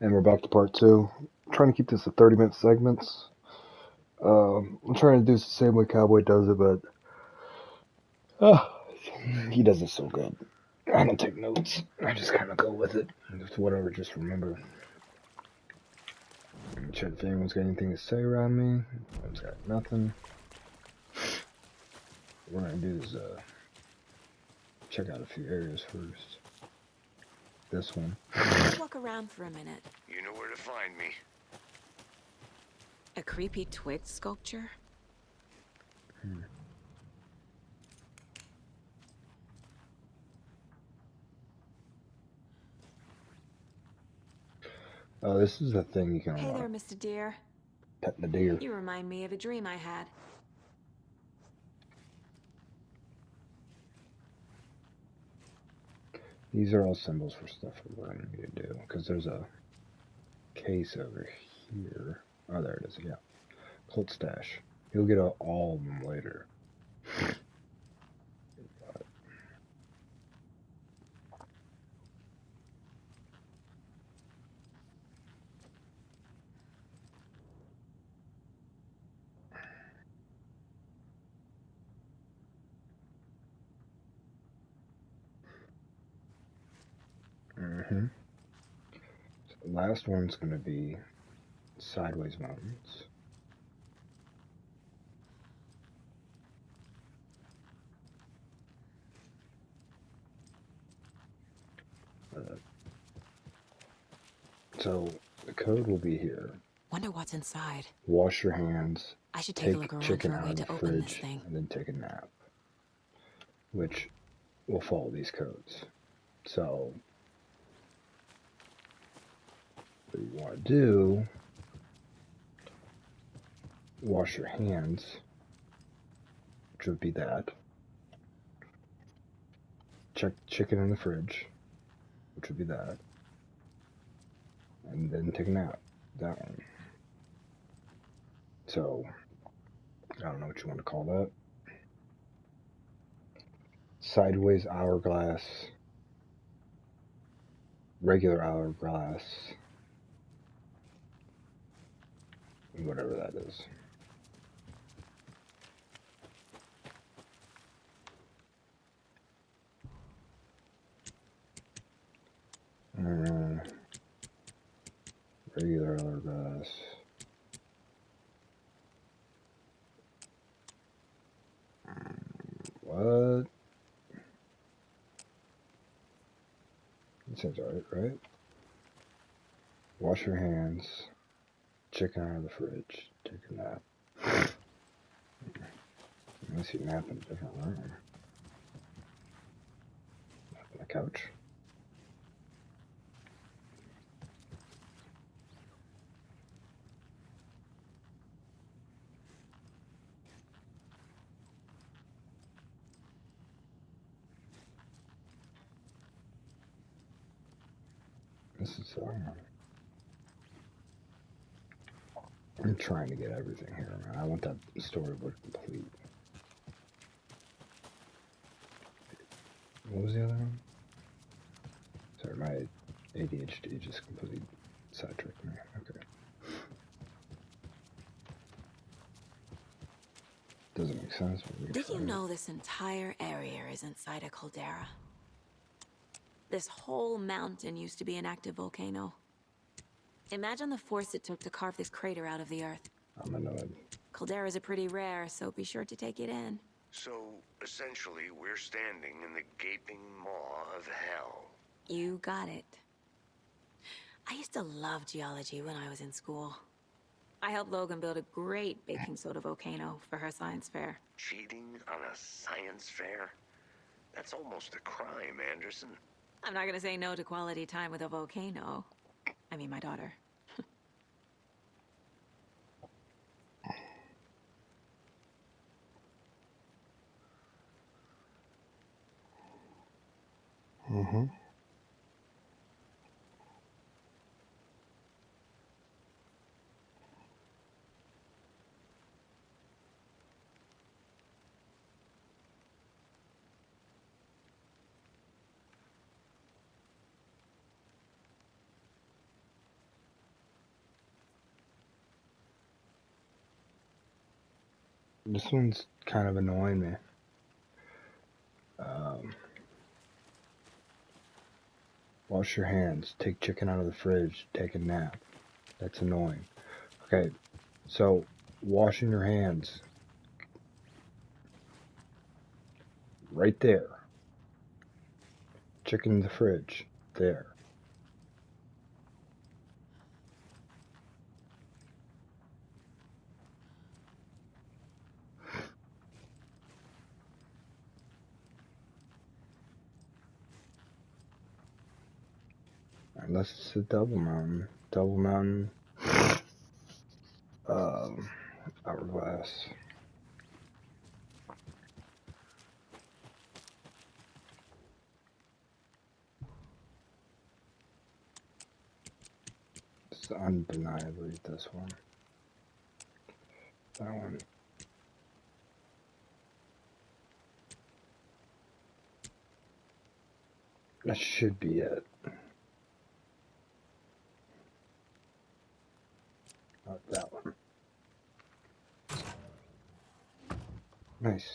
And we're back to part two. I'm trying to keep this to 30-minute segments. I'm trying to do this the same way Cowboy does it, but uh, he does it so good. I don't take notes. I just kind of go with it. Just whatever, just remember. Check if anyone's got anything to say around me. Anyone's got nothing. What we're gonna do is check out a few areas first. This one. Let's walk around for a minute. You know where to find me. A creepy twig sculpture? Oh, this is the thing you can Hey there, unlock. Mr. Deer. Pet the deer. You remind me of a dream I had. These are all symbols for stuff that we're gonna need to do. Because there's a case over here. Oh, there it is. Yeah. Cult stash. You'll get all of them later. So the last one's going to be Sideways Mountains. So the code will be here. Wonder what's inside. Wash your hands. I should take a look Take around chicken for a out way of the to open this fridge thing. and then take a nap. Which will follow these codes. So what you want to do, wash your hands, which would be that. Check chicken in the fridge, which would be that. And then take a nap. That one. So I don't know what you want to call that. Sideways hourglass, regular hourglass, whatever that is. Regular hourglass. What? That seems alright, right? Wash your hands. Chicken out of the fridge. Take a nap. Unless you nap in a different room. Nap on the couch. This is I'm trying to get everything here, man. I want that storyboard complete. What was the other one? Sorry, my ADHD just completely sidetracked me. Okay. Doesn't make sense. But Did you know this entire area is inside a caldera? This whole mountain used to be an active volcano. Imagine the force it took to carve this crater out of the earth. I'm annoyed. Calderas are pretty rare, so be sure to take it in. So, essentially, we're standing in the gaping maw of hell. You got it. I used to love geology when I was in school. I helped Logan build a great baking soda volcano for her science fair. Cheating on a science fair? That's almost a crime, Anderson. I'm not gonna say no to quality time with a volcano. I mean, my daughter. Mm-hmm. This one's kind of annoying me. Um, Wash your hands. Take chicken out of the fridge. Take a nap. That's annoying. Okay, so washing your hands. Right there. Chicken in the fridge. There. Unless it's a double mountain. Double mountain. Hourglass. It's undeniably this one. That one. That should be it. Not that one. Nice.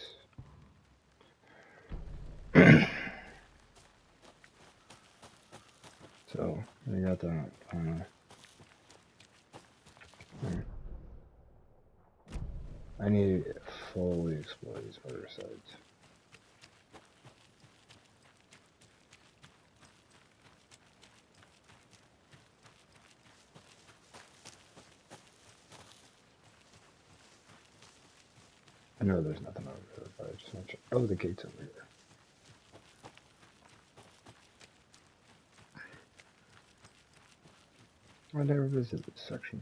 So, I got that. I need to fully explore these murder sites. I know there's nothing over there, but I just want to check. Oh, the gate's over here. I never visited this section.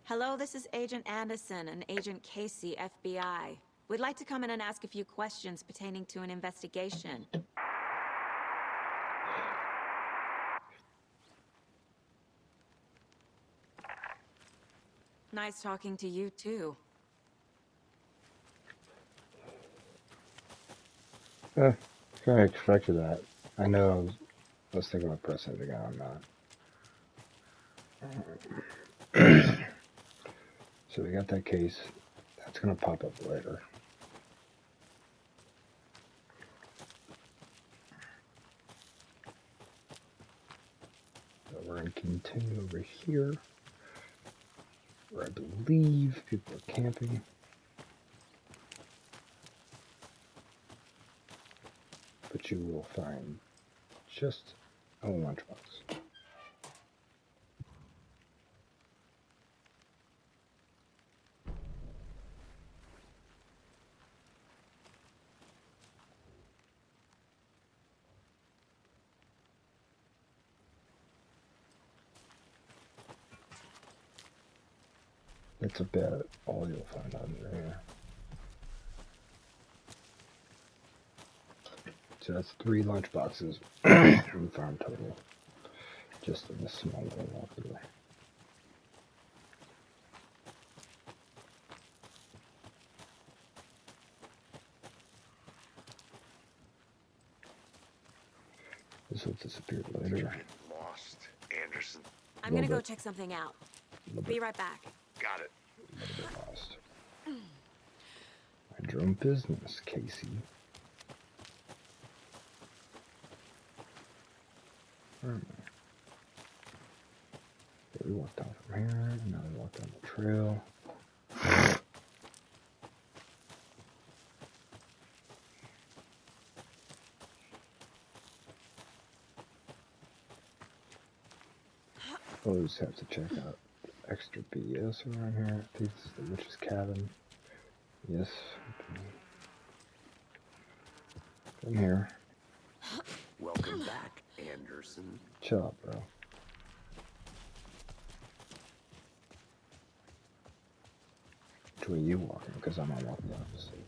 Hello, this is Agent Anderson and Agent Casey, FBI. We'd like to come in and ask a few questions pertaining to an investigation. Nice talking to you, too. Kind of expected that. I know. I was thinking about pressing it again. I'm not. So we got that case. That's gonna pop up later. So we're gonna continue over here, where I believe people are camping. But you will find just a lunchbox. That's about all you'll find under here. So that's 3 lunchboxes we found total, just in this small little walkthrough. This will disappear later. Get lost, Anderson. I'm gonna go check something out. Be right back. Got it. A little bit lost. Mind your own business, Casey. Okay, we walked down from here, now we walk down the trail. Always have to check out extra BS around here. I think this is the witch's cabin. Yes. Come here. Welcome back, Anderson. Chill out, bro. Which way you walking? Because I'm gonna walk the opposite.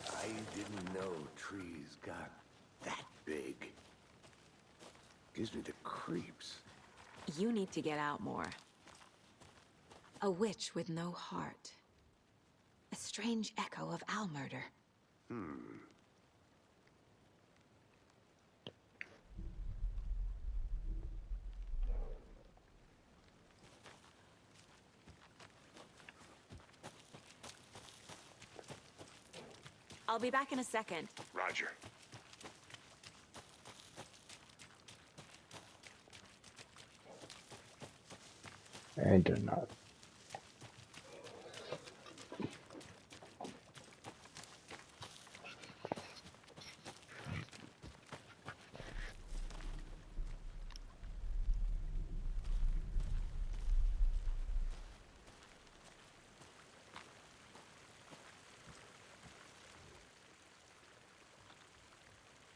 I didn't know trees got that big. Gives me the creeps. You need to get out more. A witch with no heart. A strange echo of Al murder. I'll be back in a second. Roger. And did not.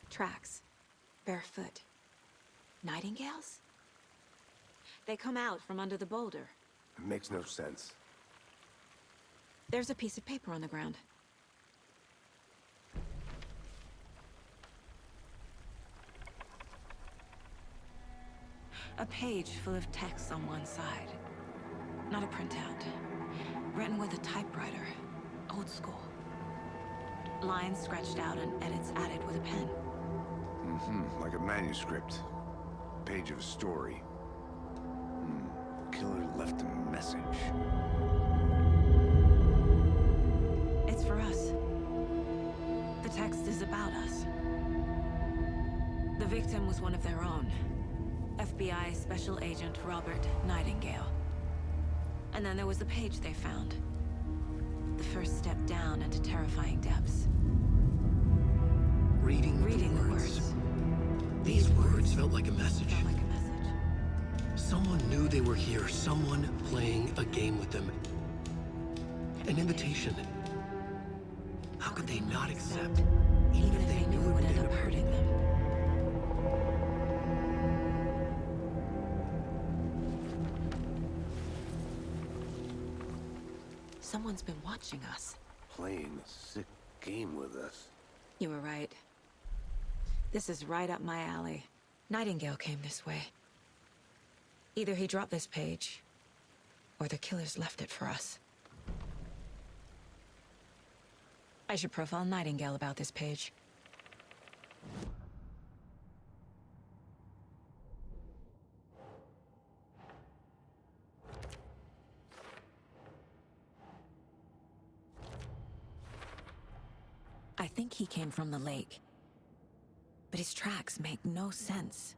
Tracks. Barefoot. Nightingales? They come out from under the boulder. It makes no sense. There's a piece of paper on the ground. A page full of text on one side. Not a printout. Written with a typewriter. Old school. Lines scratched out and edits added with a pen. Like a manuscript. Page of a story. Killer left a message. It's for us. The text is about us. The victim was one of their own. FBI Special Agent Robert Nightingale. And then there was the page they found. The first step down into terrifying depths. Reading The the words. These words felt like a message. Felt like a message. Someone knew they were here, someone playing a game with them. An invitation. How could they not accept, Even if they knew it would end up hurting them. Someone's been watching us. Playing a sick game with us. You were right. This is right up my alley. Nightingale came this way. Either he dropped this page, or the killers left it for us. I should profile Nightingale about this page. I think he came from the lake. But his tracks make no sense.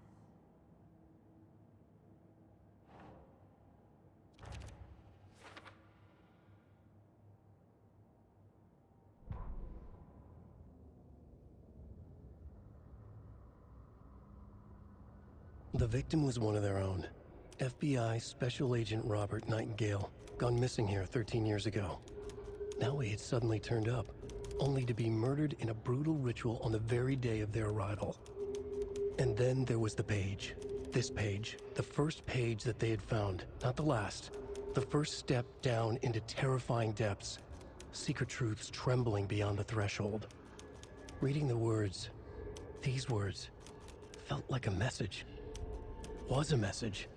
The victim was one of their own. FBI Special Agent Robert Nightingale, gone missing here 13 years ago. Now he had suddenly turned up, only to be murdered in a brutal ritual on the very day of their arrival. And then there was the page. This page, the first page that they had found, not the last. The first step down into terrifying depths. Secret truths trembling beyond the threshold. Reading the words, these words, felt like a message. Was a message.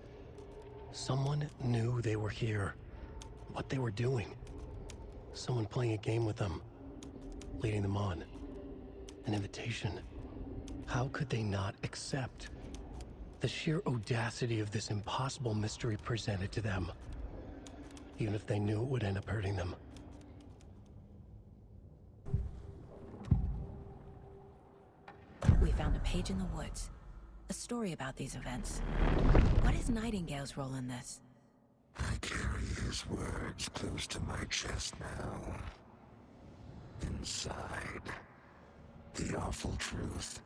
Someone knew they were here. What they were doing. Someone playing a game with them. Leading them on. An invitation. How could they not accept? The sheer audacity of this impossible mystery presented to them. Even if they knew it would end up hurting them. We found a page in the woods. A story about these events. What is Nightingale's role in this? I carry his words close to my chest now. Inside, the awful truth.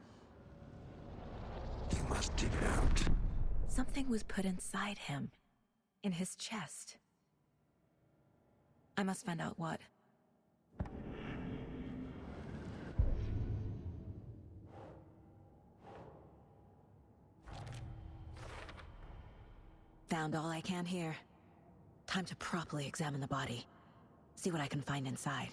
You must dig it out. Something was put inside him. In his chest. I must find out what. Found all I can here. Time to properly examine the body. See what I can find inside.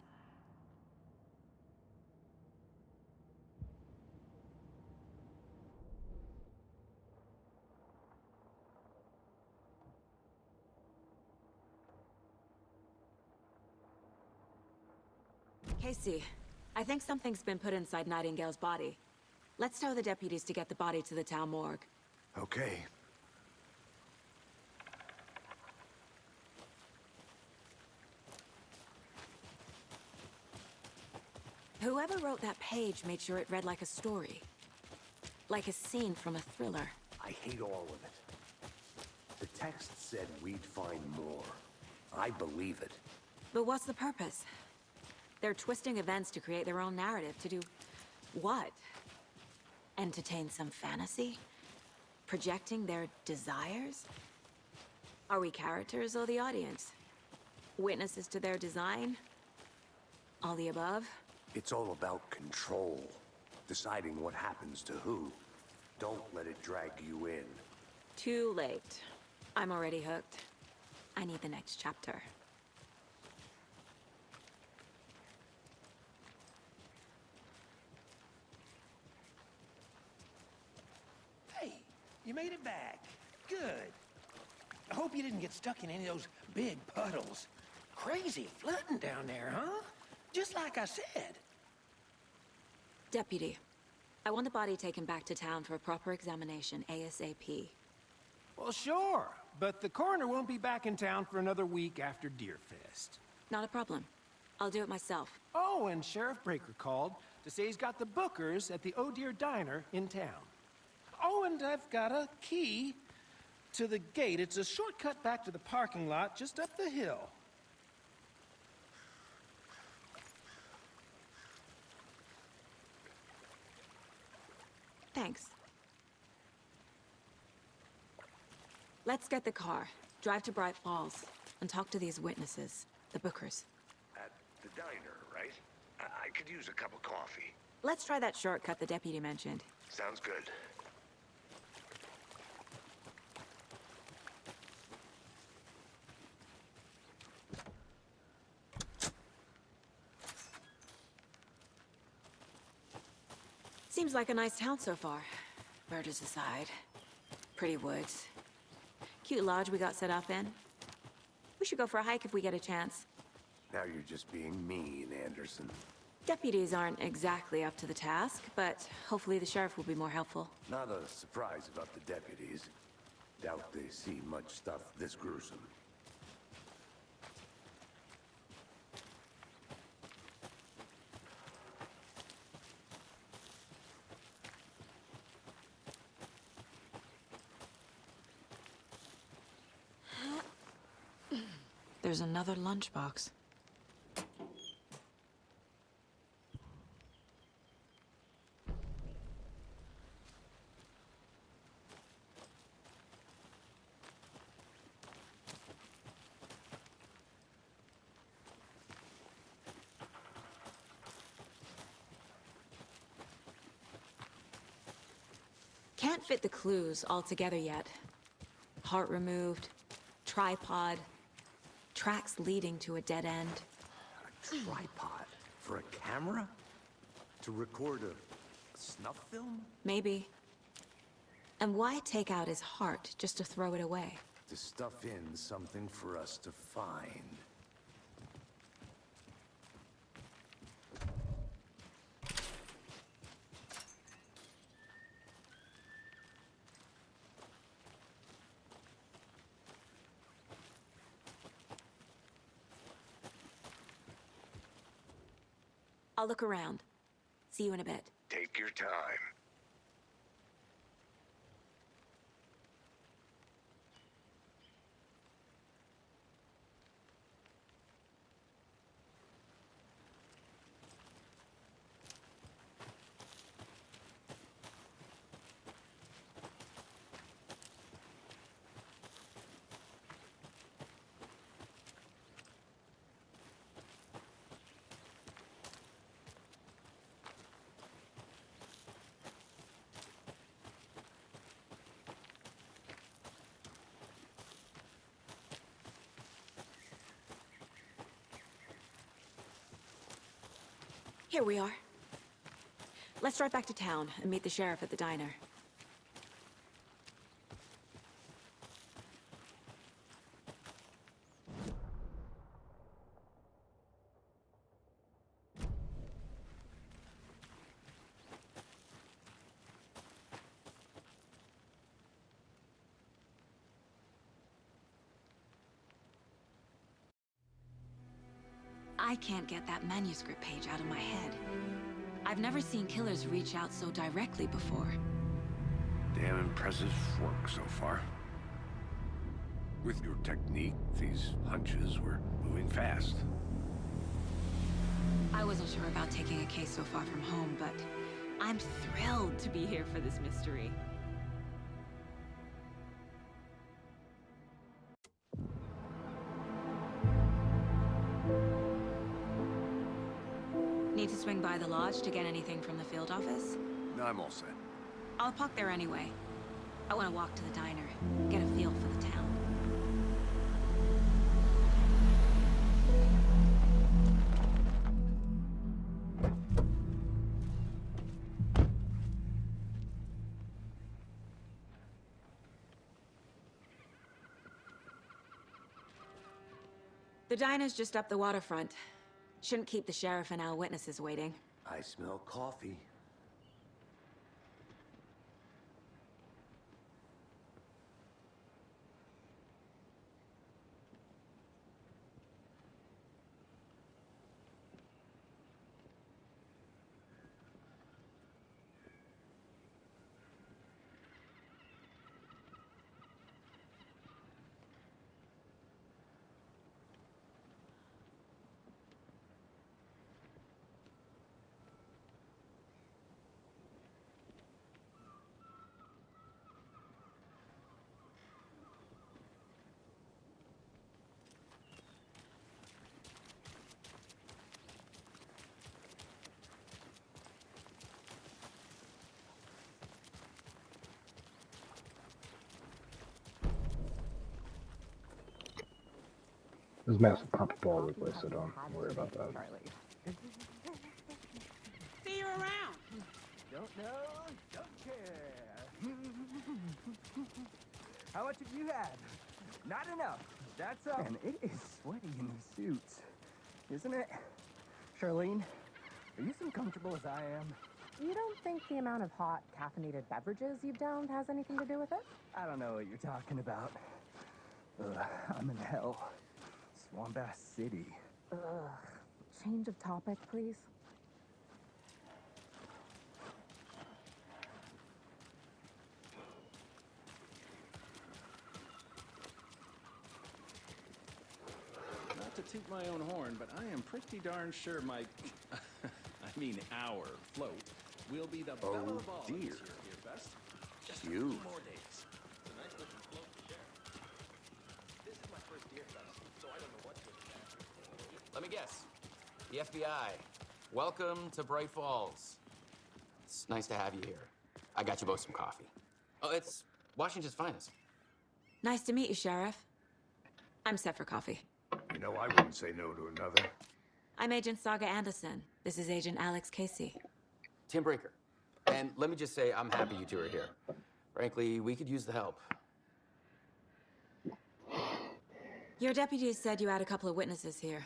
Casey, I think something's been put inside Nightingale's body. Let's tell the deputies to get the body to the town morgue. Okay. Whoever wrote that page made sure it read like a story. Like a scene from a thriller. I hate all of it. The text said we'd find more. I believe it. But what's the purpose? They're twisting events to create their own narrative. To do what? Entertain some fantasy? Projecting their desires? Are we characters or the audience? Witnesses to their design? All the above? It's all about control. Deciding what happens to who. Don't let it drag you in. Too late. I'm already hooked. I need the next chapter. Hey, you made it back. Good. I hope you didn't get stuck in any of those big puddles. Crazy flooding down there, huh? Just like I said. Deputy, I want the body taken back to town for a proper examination, ASAP. Well, sure, but the coroner won't be back in town for another week after Deerfest. Not a problem. I'll do it myself. Oh, and Sheriff Breaker called to say he's got the Bookers at the Oh Deer Diner in town. Oh, and I've got a key to the gate. It's a shortcut back to the parking lot just up the hill. Thanks. Let's get the car, drive to Bright Falls, and talk to these witnesses, the Bookers. At the diner, right? I could use a cup of coffee. Let's try that shortcut the deputy mentioned. Sounds good. Seems like a nice town so far. Murders aside. Pretty woods. Cute lodge we got set up in. We should go for a hike if we get a chance. Now you're just being mean, Anderson. Deputies aren't exactly up to the task, but hopefully the sheriff will be more helpful. Not a surprise about the deputies. Doubt they see much stuff this gruesome. There's another lunchbox. Can't fit the clues all together yet. Heart removed, tripod, tracks leading to a dead end. A tripod? For a camera? To record a snuff film? Maybe. And why take out his heart just to throw it away? To stuff in something for us to find. I'll look around. See you in a bit. Take your time. Here we are. Let's drive back to town and meet the sheriff at the diner. I can't get that manuscript page out of my head. I've never seen killers reach out so directly before. Damn impressive work so far. With your technique, these hunches were moving fast. I wasn't sure about taking a case so far from home, but I'm thrilled to be here for this mystery. Need to swing by the lodge to get anything from the field office? No, I'm all set. I'll park there anyway. I want to walk to the diner, get a feel for the town. The diner's just up the waterfront. Shouldn't keep the sheriff and our witnesses waiting. I smell coffee. There's massive pop all over the place, so don't worry about that. See you around. Don't know, don't care. How much have you had? Not enough. That's all. And it is sweaty in these suits, isn't it? Charlene, are you as comfortable as I am? You don't think the amount of hot, caffeinated beverages you've downed has anything to do with it? I don't know what you're talking about. I'm in hell. Swambass City. Ugh. Change of topic, please. Not to toot my own horn, but I am pretty darn sure my... I mean our float will be the belle of all dear. this year, Beerfest. Just a few Cute. more days. It's a nice looking float to share. This is my first Beerfest, so I don't know what to expect. Let me guess. The FBI. Welcome to Bright Falls. It's nice to have you here. I got you both some coffee. Oh, it's Washington's finest. Nice to meet you, Sheriff. I'm set for coffee. You know, I wouldn't say no to another. I'm Agent Saga Anderson. This is Agent Alex Casey. Tim Breaker. And let me just say, I'm happy you two are here. Frankly, we could use the help. Your deputies said you had a couple of witnesses here.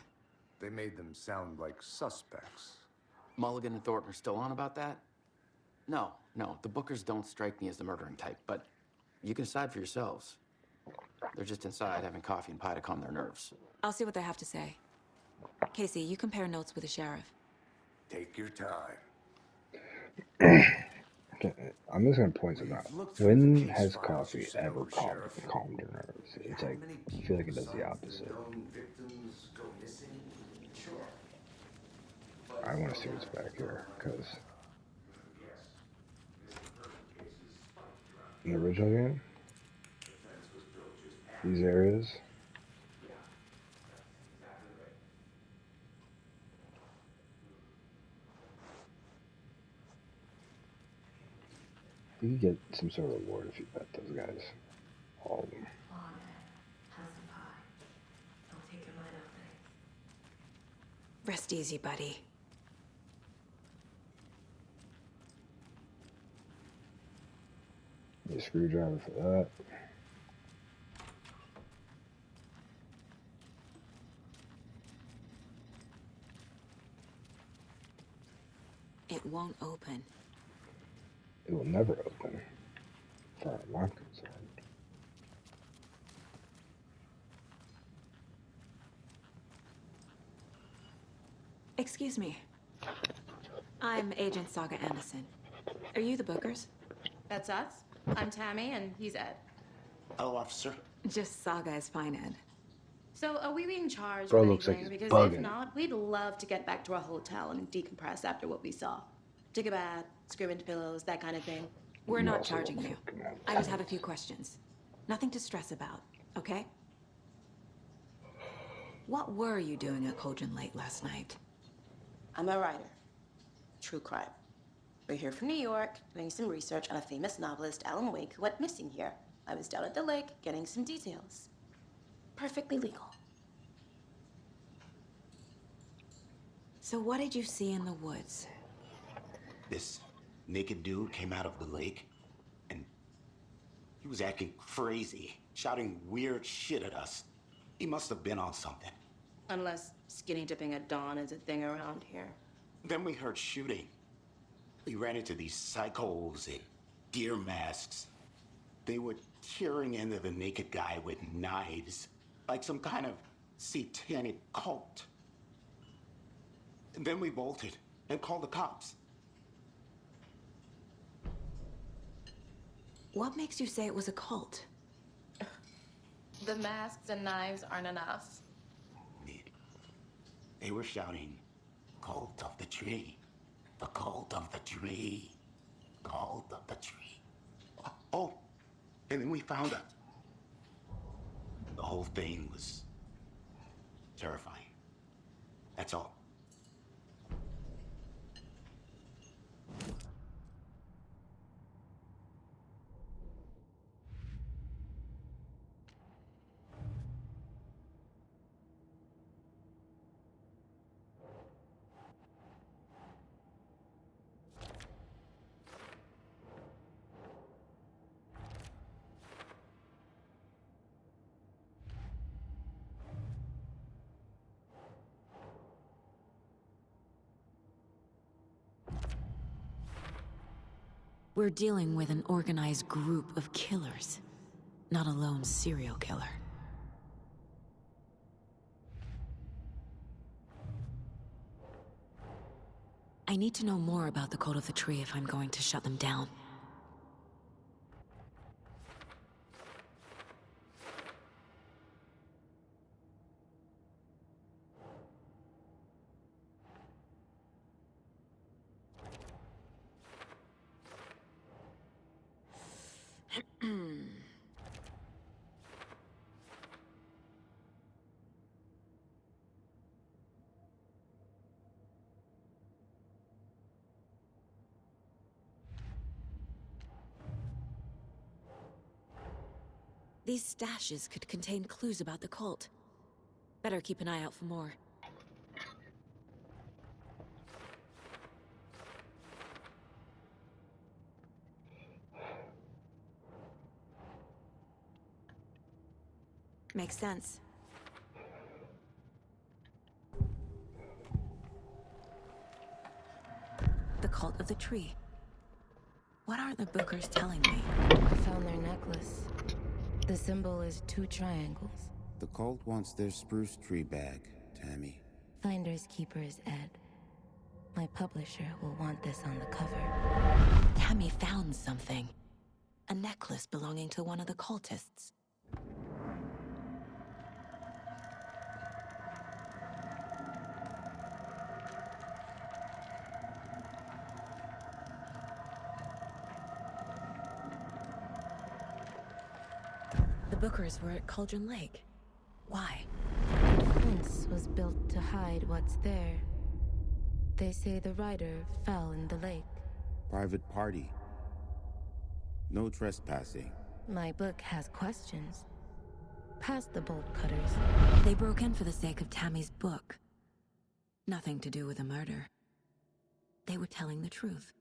They made them sound like suspects. Mulligan and Thornton are still on about that? No, the Bookers don't strike me as the murdering type, but you can decide for yourselves. They're just inside having coffee and pie to calm their nerves. I'll see what they have to say. Casey, you compare notes with the sheriff. Take your time. Okay, I'm just gonna point something out. When has coffee ever calmed your nerves? It's like, I feel like it does the opposite. I want to see what's back here, because in the original game, these areas, you get some sort of reward if you bet those guys. All of them. Rest easy, buddy. Need a screwdriver for that. It won't open. It will never open, as far as I'm concerned. Excuse me. I'm Agent Saga Anderson. Are you the Bookers? That's us. I'm Tammy, and he's Ed. Hello, officer. Just Saga is fine, Ed. So, are we being charged Bro with looks like anything? he's Because if bugging. not, we'd love to get back to our hotel and decompress after what we saw. Take a bath, scream into pillows, that kind of thing. We're not charging you. I just have a few questions. Nothing to stress about, okay? What were you doing at Cauldron Lake last night? I'm a writer. True crime. We're here from New York, doing some research on a famous novelist, Alan Wake, who went missing here. I was down at the lake, getting some details. Perfectly legal. So what did you see in the woods? This naked dude came out of the lake, and he was acting crazy, shouting weird shit at us. He must have been on something. Unless skinny dipping at dawn is a thing around here. Then we heard shooting. We ran into these psychos in deer masks. They were tearing into the naked guy with knives, like some kind of satanic cult. And then we bolted and called the cops. What makes you say it was a cult? The masks and knives aren't enough. They were shouting, "Cult of the tree, the cult of the tree, cult of the tree." Oh, and then we found out. The whole thing was terrifying. That's all. We're dealing with an organized group of killers, not a lone serial killer. I need to know more about the Cult of the Tree if I'm going to shut them down. These stashes could contain clues about the cult. Better keep an eye out for more. Makes sense. The Cult of the Tree. What are the Bookers telling me? I found their necklace. The symbol is 2 triangles. The cult wants their spruce tree back, Tammy. Finders keepers, Ed. My publisher will want this on the cover. Tammy found something. A necklace belonging to one of the cultists. The Bookers were at Cauldron Lake. Why? The fence was built to hide what's there. They say the rider fell in the lake. Private party. No trespassing. My book has questions. Past the bolt cutters. They broke in for the sake of Tammy's book. Nothing to do with a murder. They were telling the truth.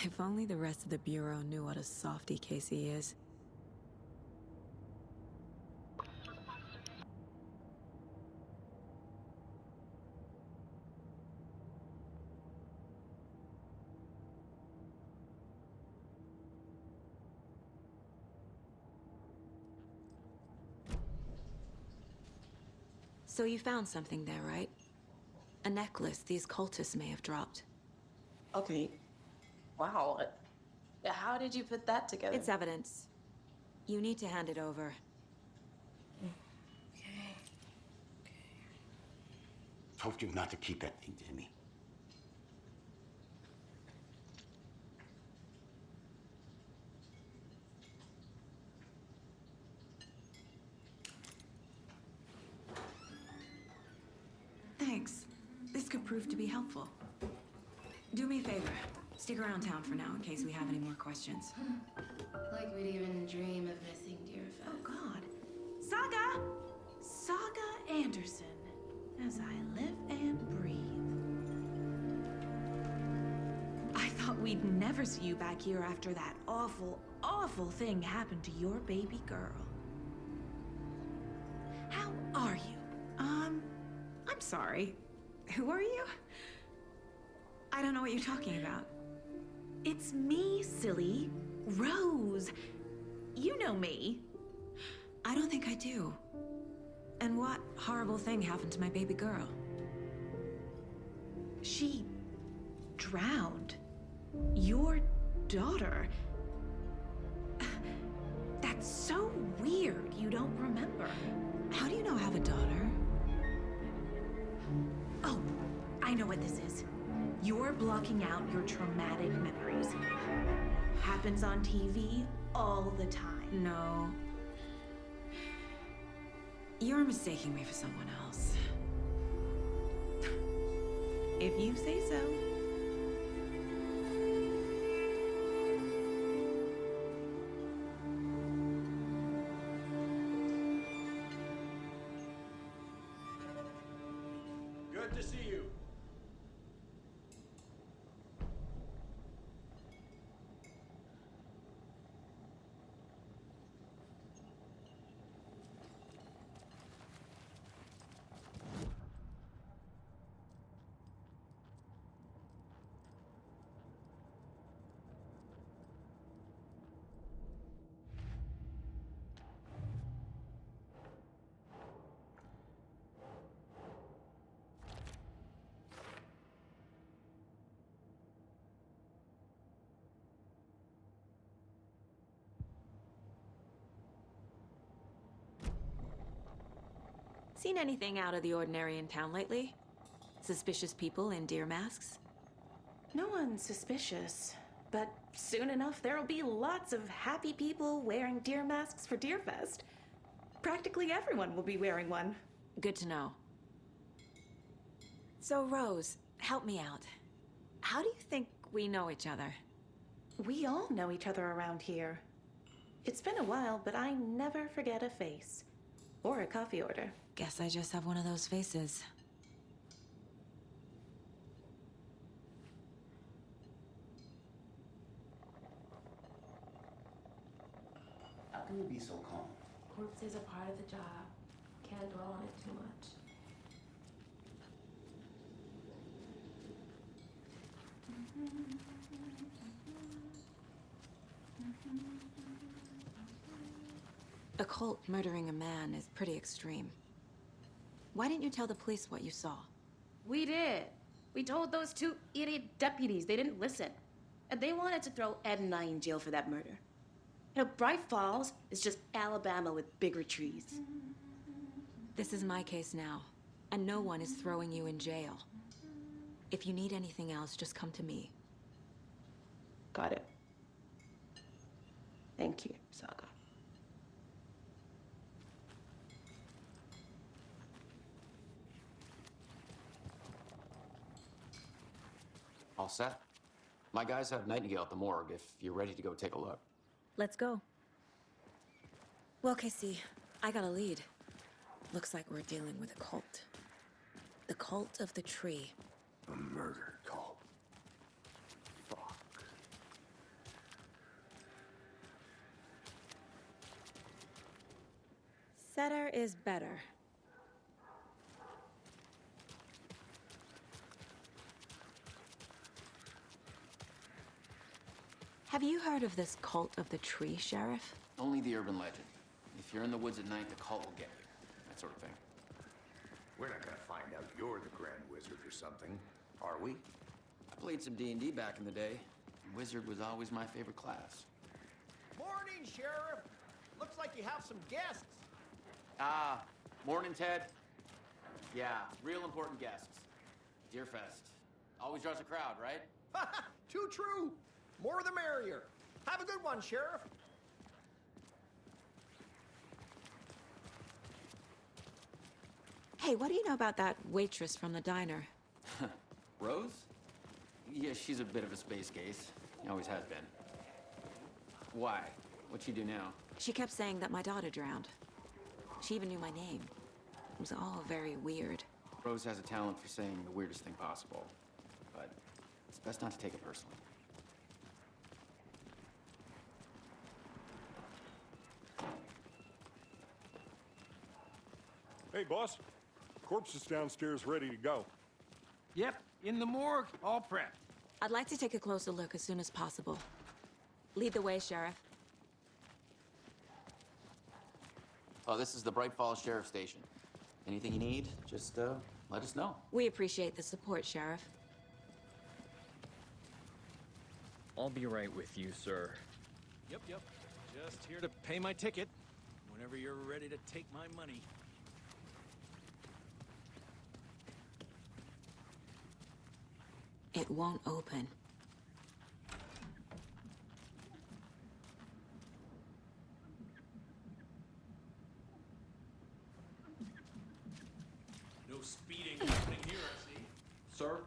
If only the rest of the Bureau knew what a softy Casey is. So you found something there, right? A necklace these cultists may have dropped. Okay. Wow. How did you put that together? It's evidence. You need to hand it over. Okay. Told you not to keep that thing to me. Thanks. This could prove to be helpful. Do me a favor. Stick around town for now in case we have any more questions. Like we'd even dream of missing Deerfest. Oh, God. Saga! Saga Anderson. As I live and breathe. I thought we'd never see you back here after that awful, awful thing happened to your baby girl. How are you? I'm sorry. Who are you? I don't know what you're talking about. It's me, silly. Rose. You know me. I don't think I do. And what horrible thing happened to my baby girl? She drowned. Your daughter. That's so weird you don't remember. How do you know I have a daughter? Oh, I know what this is. You're blocking out your traumatic memories. Happens on TV all the time. No. You're mistaking me for someone else. If you say so. Good to see you. Seen anything out of the ordinary in town lately? Suspicious people in deer masks? No one's suspicious. But soon enough, there'll be lots of happy people wearing deer masks for Deerfest. Practically everyone will be wearing one. Good to know. So, Rose, help me out. How do you think we know each other? We all know each other around here. It's been a while, but I never forget a face. Or a coffee order. Guess I just have one of those faces. How can you be so calm? Corpses are part of the job. Can't dwell on it too much. A cult murdering a man is pretty extreme. Why didn't you tell the police what you saw? We did. We told those two idiot deputies. They didn't listen. And they wanted to throw Ed and I in jail for that murder. You know, Bright Falls is just Alabama with bigger trees. This is my case now, and no one is throwing you in jail. If you need anything else, just come to me. Got it. Thank you, Saga. All set? My guys have Nightingale at the morgue if you're ready to go take a look. Let's go. Well, Casey, I got a lead. Looks like we're dealing with a cult. The cult of the tree. A murder cult. Fuck. Setter is better. Have you heard of this cult of the tree, Sheriff? Only the urban legend. If you're in the woods at night, the cult will get you. That sort of thing. We're not gonna find out you're the Grand Wizard or something, are we? I played some D&D back in the day. Wizard was always my favorite class. Morning, Sheriff. Looks like you have some guests. Ah, morning, Ted. Yeah, real important guests. Deerfest. Always draws a crowd, right? Too true. More the merrier. Have a good one, Sheriff. Hey, what do you know about that waitress from the diner? Rose? Yeah, she's a bit of a space case. Always has been. Why? What'd she do now? She kept saying that my daughter drowned. She even knew my name. It was all very weird. Rose has a talent for saying the weirdest thing possible. But it's best not to take it personally. Hey, boss. Corpse is downstairs ready to go. Yep, in the morgue, all prepped. I'd like to take a closer look as soon as possible. Lead the way, Sheriff. Oh, this is the Bright Falls Sheriff Station. Anything you need, just let us know. We appreciate the support, Sheriff. I'll be right with you, sir. Yep. Just here to pay my ticket. Whenever you're ready to take my money. It won't open. No speeding happening here, I see. Sir,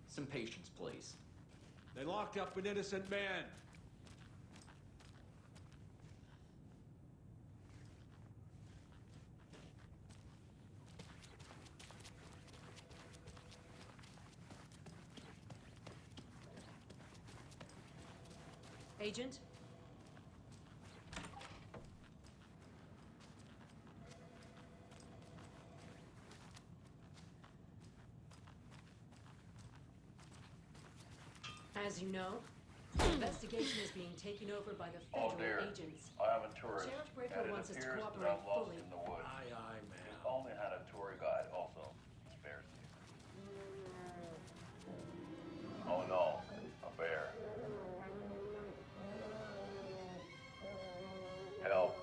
some patience, please. They locked up an innocent man. Agent? As you know, the investigation is being taken over by the federal agents. I am a tourist, Sheriff and Breaker it wants us to appears that cooperate I'm lost fully. in the woods. Aye, ma'am. We've only had a tour guide also. Bears. Oh no, a bear. Help.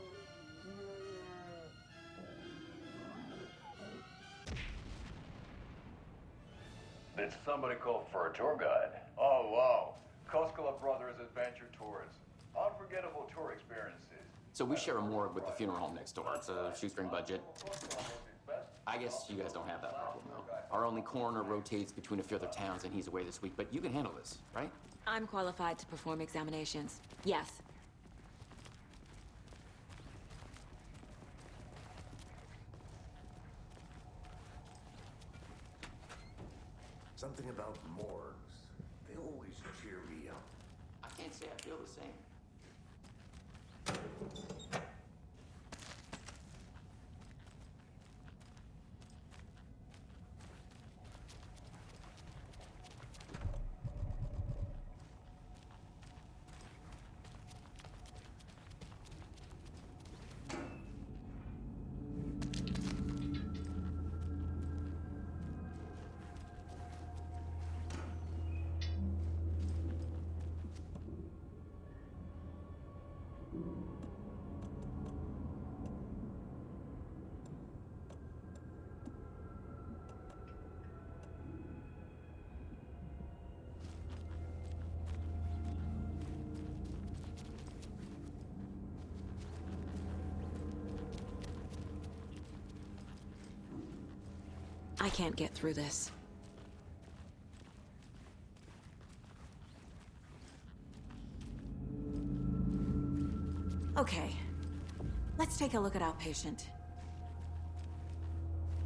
Did somebody call for a tour guide? Oh wow. Koskela Brothers Adventure Tours. Unforgettable tour experiences. So we share a morgue with the funeral home next door. It's a shoestring budget. I guess you guys don't have that problem, though. Our only coroner rotates between a few other towns, and he's away this week, but you can handle this, right? I'm qualified to perform examinations. Yes. Something about morgues. They always cheer me up. I can't say I feel the same. I can't get through this. Okay, let's take a look at outpatient.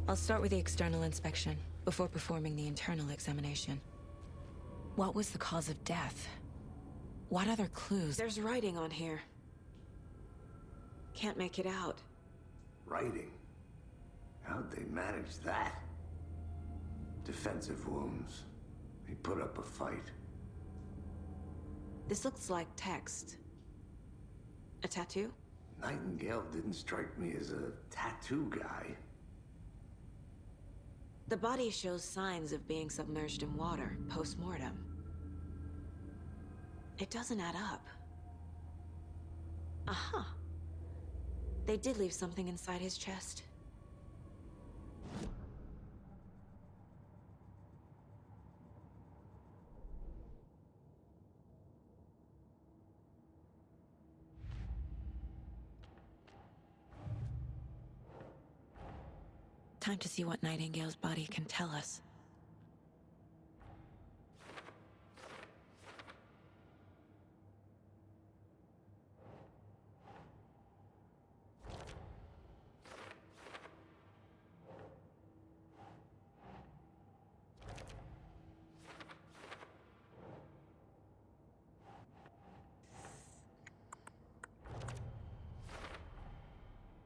I'll start with the external inspection before performing the internal examination. What was the cause of death? What other clues? There's writing on here. Can't make it out. Writing? How'd they manage that? Defensive wounds. They put up a fight. This looks like text. A tattoo? Nightingale didn't strike me as a tattoo guy. The body shows signs of being submerged in water, post-mortem. It doesn't add up. Aha. They did leave something inside his chest. Time to see what Nightingale's body can tell us.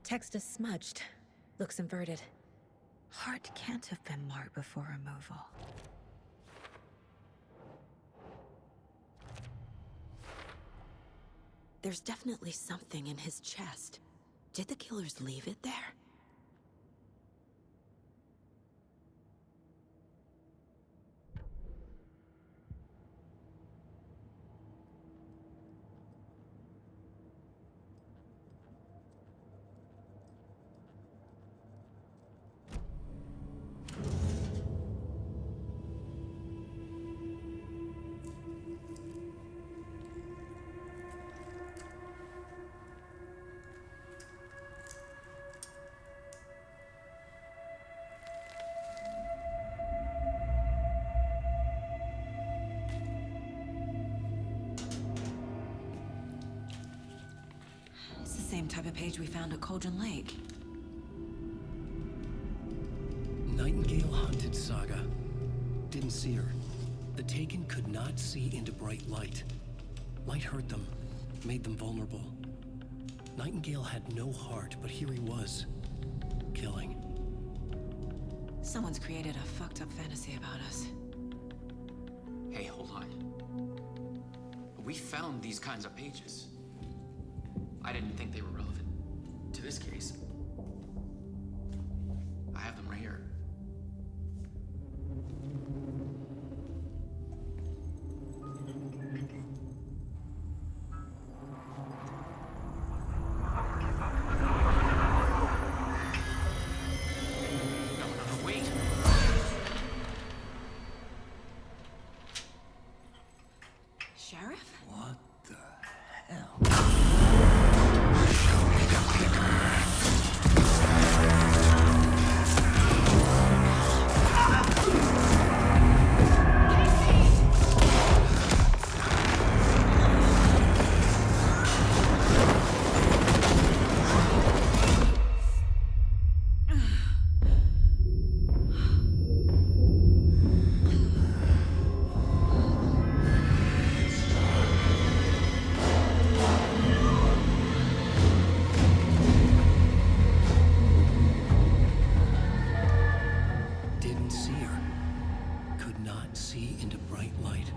Text is smudged. Looks inverted. Heart can't have been marked before removal. There's definitely something in his chest. Did the killers leave it there? Same type of page we found at Cauldron Lake. Nightingale hunted Saga. Didn't see her. The Taken could not see into bright light. Light hurt them, made them vulnerable. Nightingale had no heart, but here he was, killing. Someone's created a fucked up fantasy about us. Hey, hold on. We found these kinds of pages. I didn't think they were relevant to this case. I have them right here. No, wait! Sheriff? What the hell? Didn't see her. Could not see into bright light.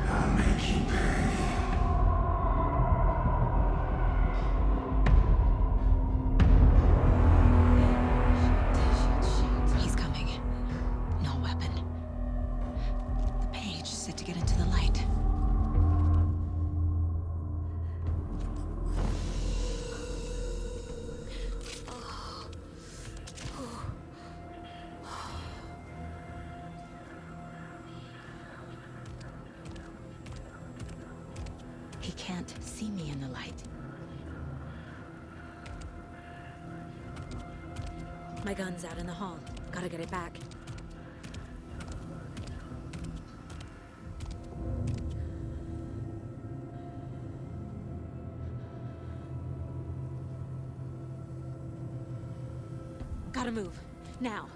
I'll make you pay. He's coming. No weapon. The page set to get into the light. He can't see me in the light. My gun's out in the hall. Gotta get it back. Gotta move. Now.